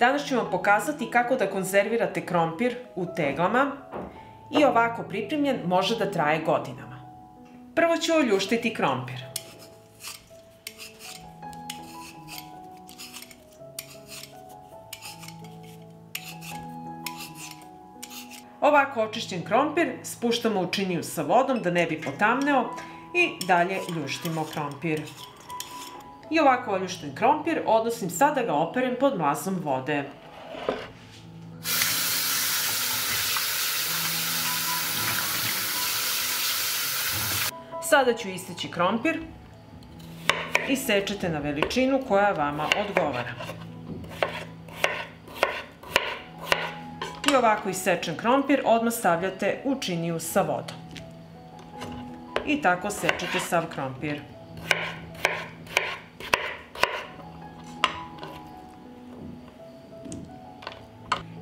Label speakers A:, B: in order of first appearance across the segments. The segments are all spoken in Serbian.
A: Danas ću vam pokazati kako da konzervirate krompir u teglama i ovako pripremljen može da traje godinama. Prvo ću oljuštiti krompir. Ovako očišćen krompir spuštamo u činiju sa vodom da ne bi potamneo i dalje ljuštimo krompir. I ovako oljušten krompir odnosim sad da ga operem pod mlazom vode. Sada ću isteći krompir i sečete na veličinu koja vama odgovara. I ovako isečen krompir odmah stavljate u činiju sa vodom. I tako sečete sav krompir.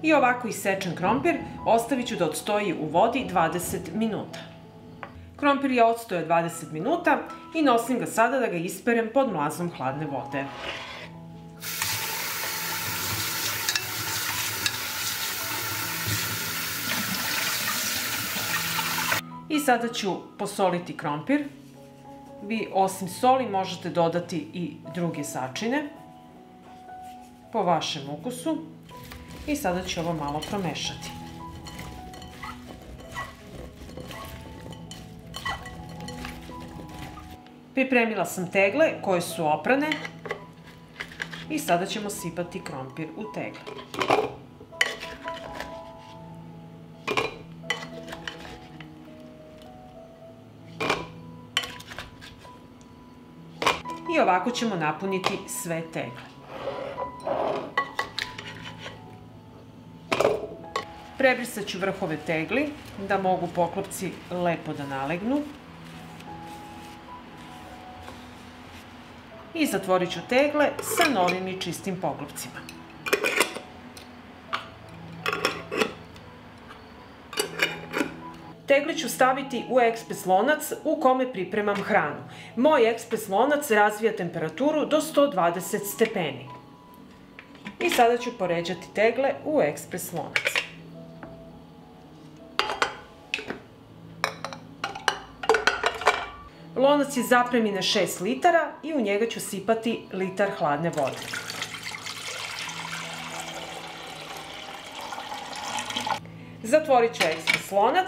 A: I ovako isečen krompir ostavit ću da odstoji u vodi 20 minuta. Krompir je odstojao 20 minuta i nosim ga sada da ga isperem pod mlazom hladne vode. I sada ću posoliti krompir. Vi osim soli možete dodati i druge začine po vašem ukusu. I sada ću ovo malo promešati. Pripremila sam tegle koje su oprane i sada ćemo sipati krompir u tegle. I ovako ćemo napuniti sve tegle. Prebrisat ću vrhove tegli da mogu poklopci lepo da nalegnu. I zatvorit ću tegle sa novim i čistim poklopcima. Tegle ću staviti u ekspres lonac u kome pripremam hranu. Moj ekspres lonac razvija temperaturu do 120 stepeni. I sada ću poređati tegle u ekspres lonac. Lonac je zapremine 6 litara i u njega ću sipati litar hladne vode. Zatvorit ću ekspres lonac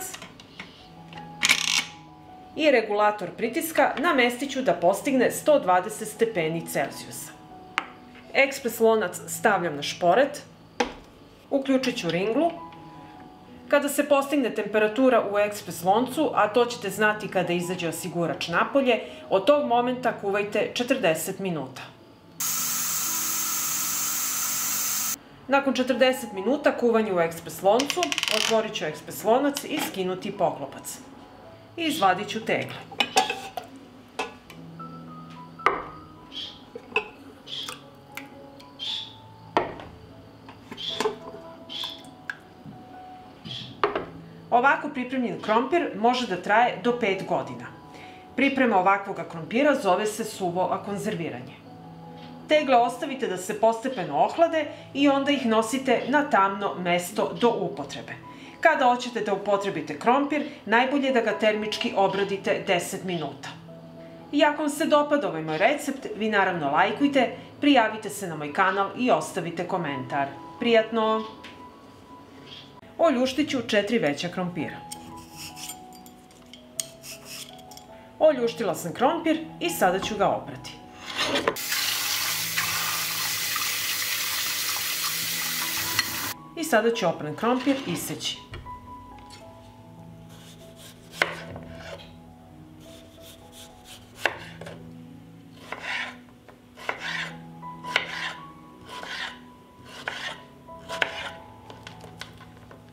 A: i regulator pritiska namestit ću da postigne 120 stepeni Celzijusa. Ekspres lonac stavljam na šporet, uključit ću ringlu. Kada se postigne temperatura u ekspres loncu, a to ćete znati kada izađe osigurač napolje, od tog momenta kuvajte 40 minuta. Nakon 40 minuta kuvanja u ekspres loncu, otvorit ću ekspres lonac i skinuti poklopac. I izvadit ću tegle. Ovako pripremljen krompir može da traje do 5 godina. Priprema ovakvog krompira zove se suvo konzerviranje. Tegle ostavite da se postepeno ohlade i onda ih nosite na tamno mesto do upotrebe. Kada hoćete da upotrebite krompir, najbolje je da ga termički obradite 10 minuta. I ako vam se dopada ovaj moj recept, vi naravno lajkujte, prijavite se na moj kanal i ostavite komentar. Prijatno! Oljuštit ću 4 veća krompira. Oljuštila sam krompir i sada ću ga oprati. I sada ću opran krompir iseći.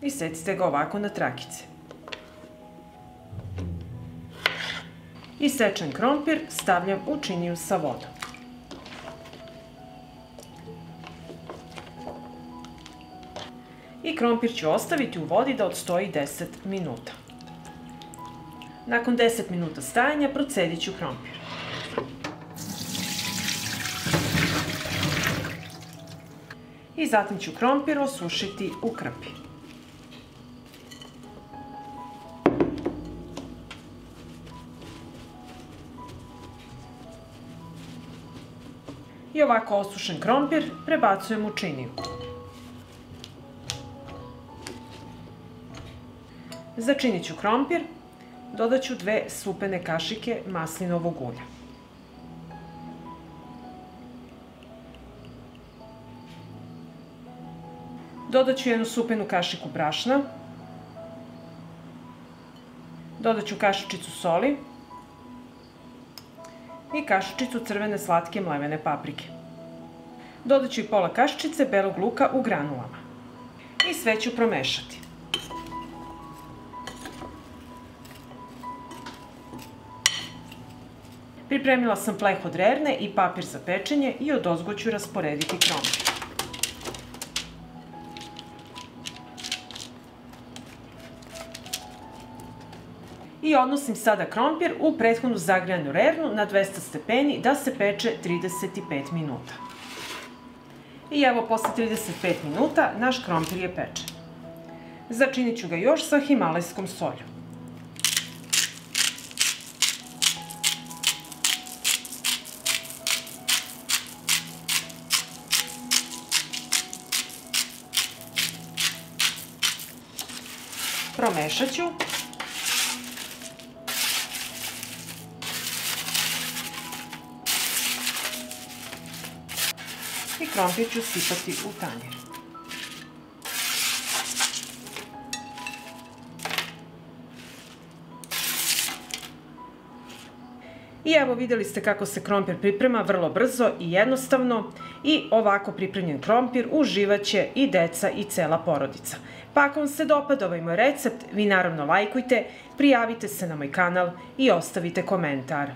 A: I secite ga ovako na trakice. Isečen krompir stavljam u činiju sa vodom. I krompir ću ostaviti u vodi da odstoji 10 minuta. Nakon 10 minuta stajanja procedit ću krompir. I zatim ću krompir osušiti u krpi. I ovako osušen krompir prebacujem u činiju. Začinit ću krompir, dodat ću 2 supene kašike maslinovog ulja. Dodat ću 1 supenu kašiku brašna. Dodat ću kašičicu soli i kašičicu crvene slatke mlevene paprike. Dodat ću i pola kašičice belog luka u granulama. I sve ću promešati. Pripremila sam pleh od rerne i papir za pečenje i odozgo ću rasporediti krompir. I odnosim sada krompir u prethodno zagrijanu rernu na 200 stepeni da se peče 35 minuta. I evo, posle 35 minuta naš krompir je pečen. Začinit ću ga još sa himalajskom solju. Promešat ću. I krompir ću sipati u tanjir. I evo, vidjeli ste kako se krompir priprema vrlo brzo i jednostavno, i ovako pripremljen krompir uživaće i deca i cela porodica. Pa ako vam se dopada ovaj moj recept, vi naravno lajkujte, prijavite se na moj kanal i ostavite komentar.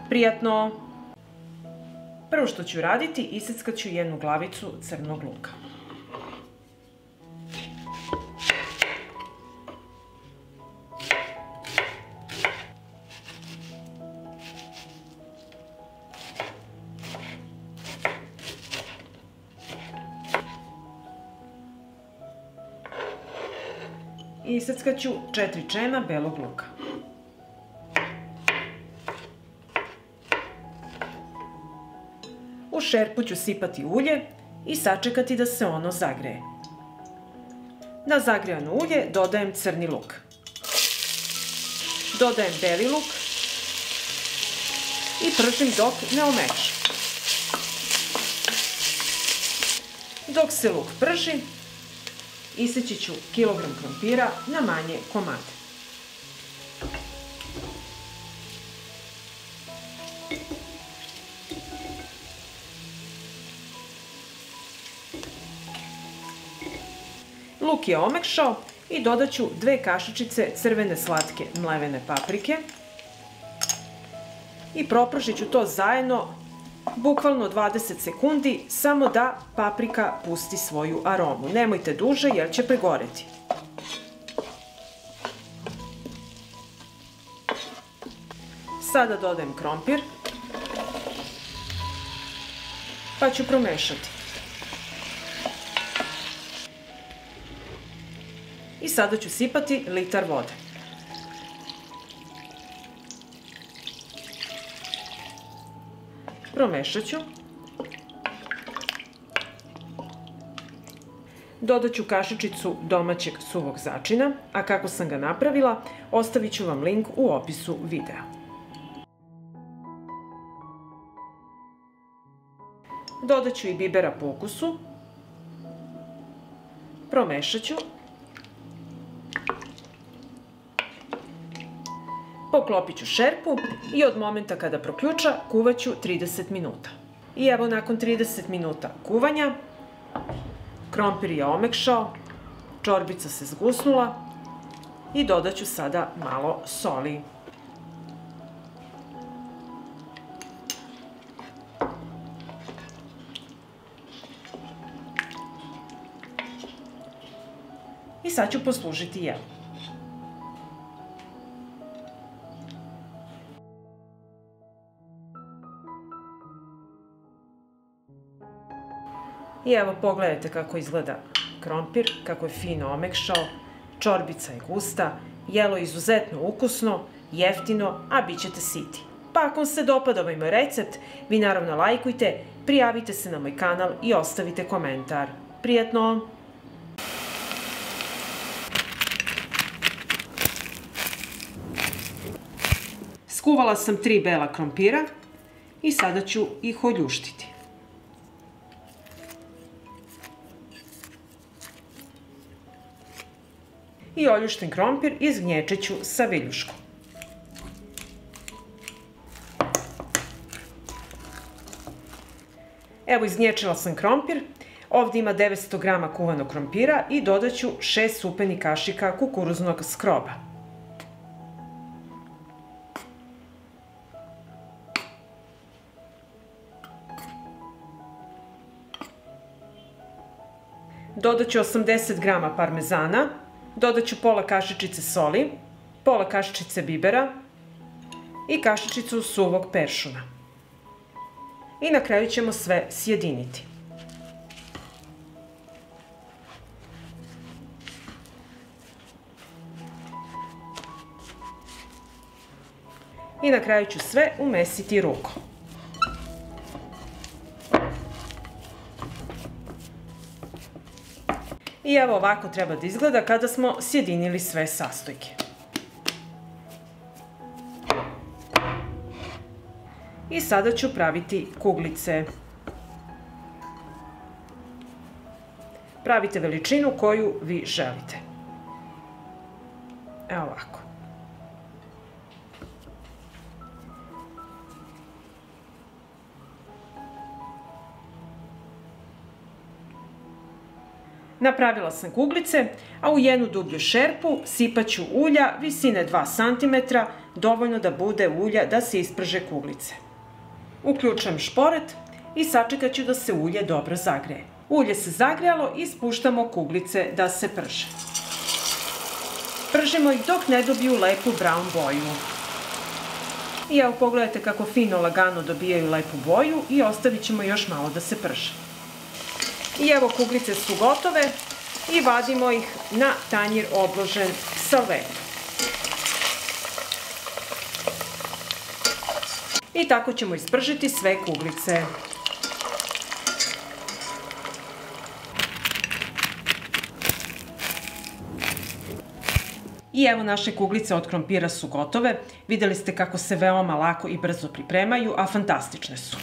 A: Prijatno! Prvo što ću raditi, iseckat ću 1 glavicu crnog luka. I iseckat ću 4 čena belog luka. U šerpu ću sipati ulje i sačekati da se ono zagreje. Na zagrejano ulje dodajem crni luk. Dodajem beli luk i pržim dok ne omeči. Dok se luk prži, iseći ću kilogram krompira na manje komade. Luk je omekšao i dodat ću 2 kašičice crvene slatke mlevene paprike i propržit ću to zajedno bukvalno 20 sekundi, samo da paprika pusti svoju aromu. Nemojte duže jer će pregoreti. Sada dodajem krompir, pa ću promešati. I sada ću sipati litar vode. Promešat ću. Dodat ću kašičicu domaćeg suvog začina, a kako sam ga napravila, ostavit ću vam link u opisu videa. Dodat ću i bibera po ukusu. Promešat ću. Poklopit ću šerpu i od momenta kada proključa kuvat ću 30 minuta. I evo, nakon 30 minuta kuvanja, krompir je omekšao, čorbica se zgusnula i dodat ću sada malo soli. I sad ću poslužiti jelo. I evo pogledajte kako izgleda krompir, kako je fino omekšao, čorbica je gusta, jelo je izuzetno ukusno, jeftino, a bit ćete siti. Pa ako vam se dopada ovaj moj recept, vi naravno lajkujte, prijavite se na moj kanal i ostavite komentar. Prijetno! Skuvala sam 3 bela krompira i sada ću ih oljuštiti. I oljušten krompir izgnječet ću sa viljuškom. Evo izgnječila sam krompir, ovdje ima 900 g kuvanog krompira i dodat ću 6 supenih kašika kukuruznog skroba. Dodat ću 80 g parmezana, dodat ću pola kašičice soli, pola kašičice bibera i kašičicu suvog peršuna. I na kraju ćemo sve sjediniti. I na kraju ću sve umesiti rukom. I evo ovako treba da izgleda kada smo sjedinili sve sastojke. I sada ću praviti kuglice. Pravite veličinu koju vi želite. Evo ovako. Napravila sam kuglice, a u jednu dublju šerpu sipat ću ulja visine 2 cm, dovoljno da bude ulja da se isprže kuglice. Uključujem šporet i sačekat ću da se ulje dobro zagreje. Ulje se zagrijalo i spuštamo kuglice da se prže. Pržimo ih dok ne dobiju lepu brown boju. I evo pogledajte kako fino lagano dobijaju lepu boju i ostavit ćemo još malo da se prže. I evo kuglice su gotove i vadimo ih na tanjir obložen salvetom. I tako ćemo ispržiti sve kuglice. I evo naše kuglice od krompira su gotove. Vidjeli ste kako se veoma lako i brzo pripremaju, a fantastične su.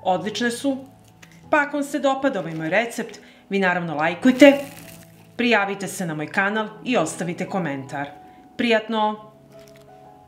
A: Odlične su. Pa ako vam se dopada ovaj moj recept, vi naravno lajkujte, prijavite se na moj kanal i ostavite komentar. Prijatno!